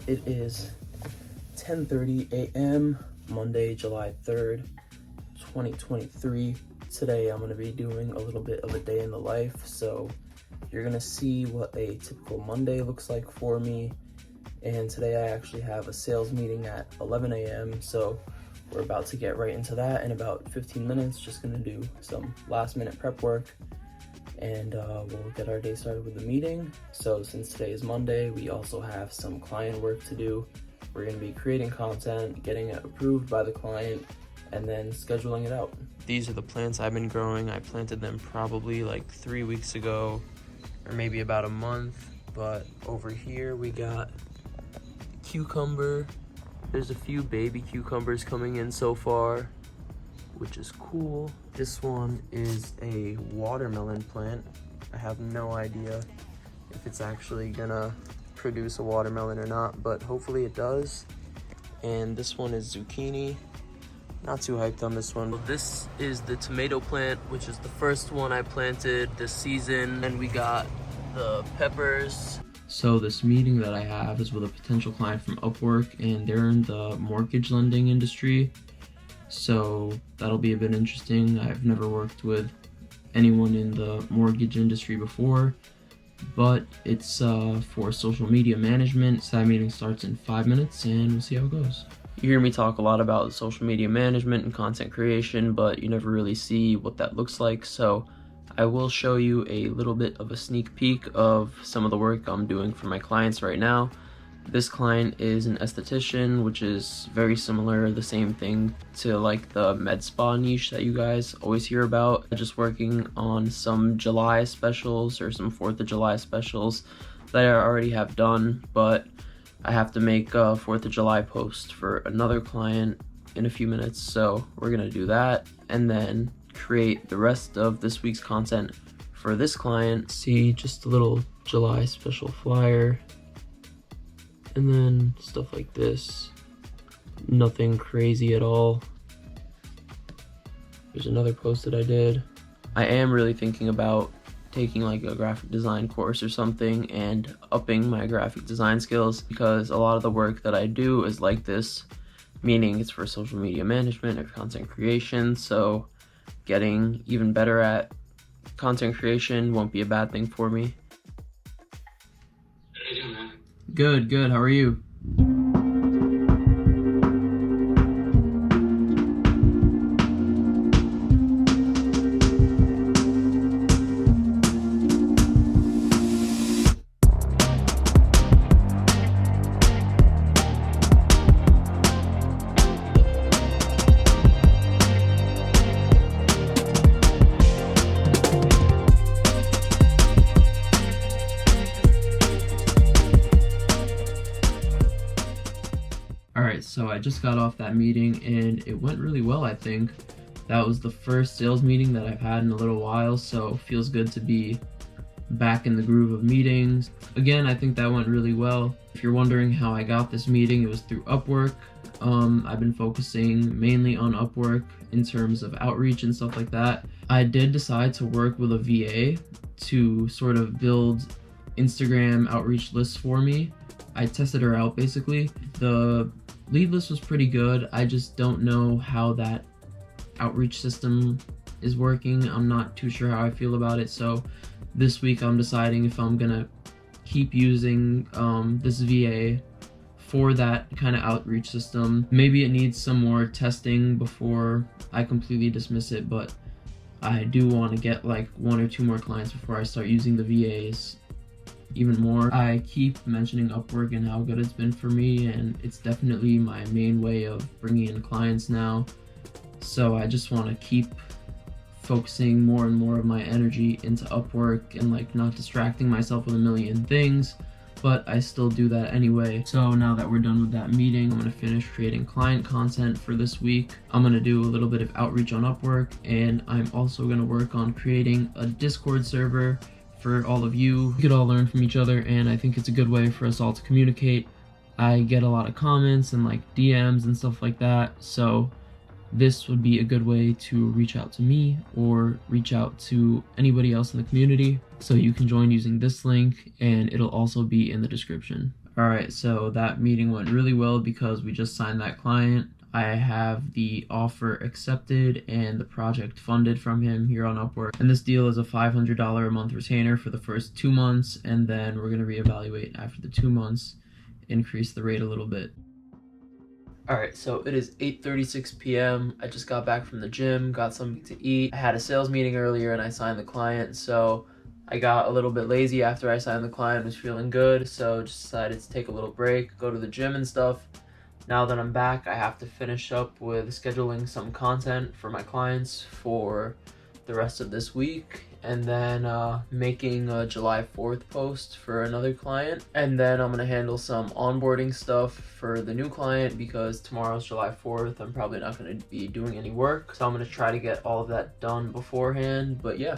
It is 10:30 a.m. Monday, July 3rd, 2023. Today I'm going to be doing a little bit of a day in the life, so you're going to see what a typical Monday looks like for me. And today I actually have a sales meeting at 11 a.m. so we're about to get right into that in about 15 minutes. Just going to do some last minute prep work, and we'll get our day started with the meeting. So since today is Monday, we also have some client work to do. We're going to be creating content, getting it approved by the client, and then scheduling it out. These are the plants I've been growing. I planted them probably like 3 weeks ago, or maybe about a month. But over here we got cucumber. There's a few baby cucumbers coming in so far, which is cool. This one is a watermelon plant. I have no idea if it's actually gonna produce a watermelon or not, but hopefully it does. And this one is zucchini. Not too hyped on this one. This is the tomato plant, which is the first one I planted this season. And we got the peppers. So this meeting that I have is with a potential client from Upwork, and they're in the mortgage lending industry. So that'll be a bit interesting. I've never worked with anyone in the mortgage industry before, but it's for social media management. So that meeting starts in 5 minutes, and we'll see how it goes. You hear me talk a lot about social media management and content creation, but you never really see what that looks like. So I will show you a little bit of a sneak peek of some of the work I'm doing for my clients right now. This client is an esthetician, which is very similar, the same thing to like the med spa niche that you guys always hear about. Just working on some July specials or some 4th of July specials that I already have done, but I have to make a 4th of July post for another client in a few minutes, so we're gonna do that and then create the rest of this week's content for this client. See, just a little July special flyer, and then stuff like this. Nothing crazy at all. There's another post that I did. I am really thinking about taking like a graphic design course or something and upping my graphic design skills, because a lot of the work that I do is like this, meaning it's for social media management or content creation. So getting even better at content creation won't be a bad thing for me. How you doing, man? Good. How are you? Alright, so I just got off that meeting and it went really well, I think. That was the first sales meeting that I've had in a little while, so it feels good to be back in the groove of meetings. Again, I think that went really well. If you're wondering how I got this meeting, it was through Upwork. I've been focusing mainly on Upwork in terms of outreach and stuff like that. I did decide to work with a VA to sort of build Instagram outreach lists for me. I tested her out basically. The lead list was pretty good. I just don't know how that outreach system is working. I'm not too sure how I feel about it. So this week I'm deciding if I'm gonna keep using this VA for that kind of outreach system. Maybe it needs some more testing before I completely dismiss it, but I do want to get like 1 or 2 more clients before I start using the VAs even more. I keep mentioning Upwork and how good it's been for me, and it's definitely my main way of bringing in clients now. So I just want to keep focusing more and more of my energy into Upwork and like not distracting myself with a million things, but I still do that anyway. So now that we're done with that meeting, I'm gonna finish creating client content for this week. I'm gonna do a little bit of outreach on Upwork, and I'm also gonna work on creating a Discord server for all of you. We could all learn from each other, and I think it's a good way for us all to communicate. I get a lot of comments and like DMs and stuff like that, so this would be a good way to reach out to me or reach out to anybody else in the community. So you can join using this link, and it'll also be in the description. All right, so that meeting went really well because we just signed that client. I have the offer accepted and the project funded from him here on Upwork. And this deal is a $500 a month retainer for the first 2 months, and then we're gonna reevaluate after the 2 months, increase the rate a little bit. All right, so it is 8:36 p.m. I just got back from the gym, got something to eat. I had a sales meeting earlier and I signed the client, so I got a little bit lazy after I signed the client, was feeling good, so just decided to take a little break, go to the gym and stuff. Now that I'm back, I have to finish up with scheduling some content for my clients for the rest of this week, and then making a July 4th post for another client. And then I'm gonna handle some onboarding stuff for the new client because tomorrow's July 4th. I'm probably not gonna be doing any work, so I'm gonna try to get all of that done beforehand. But yeah,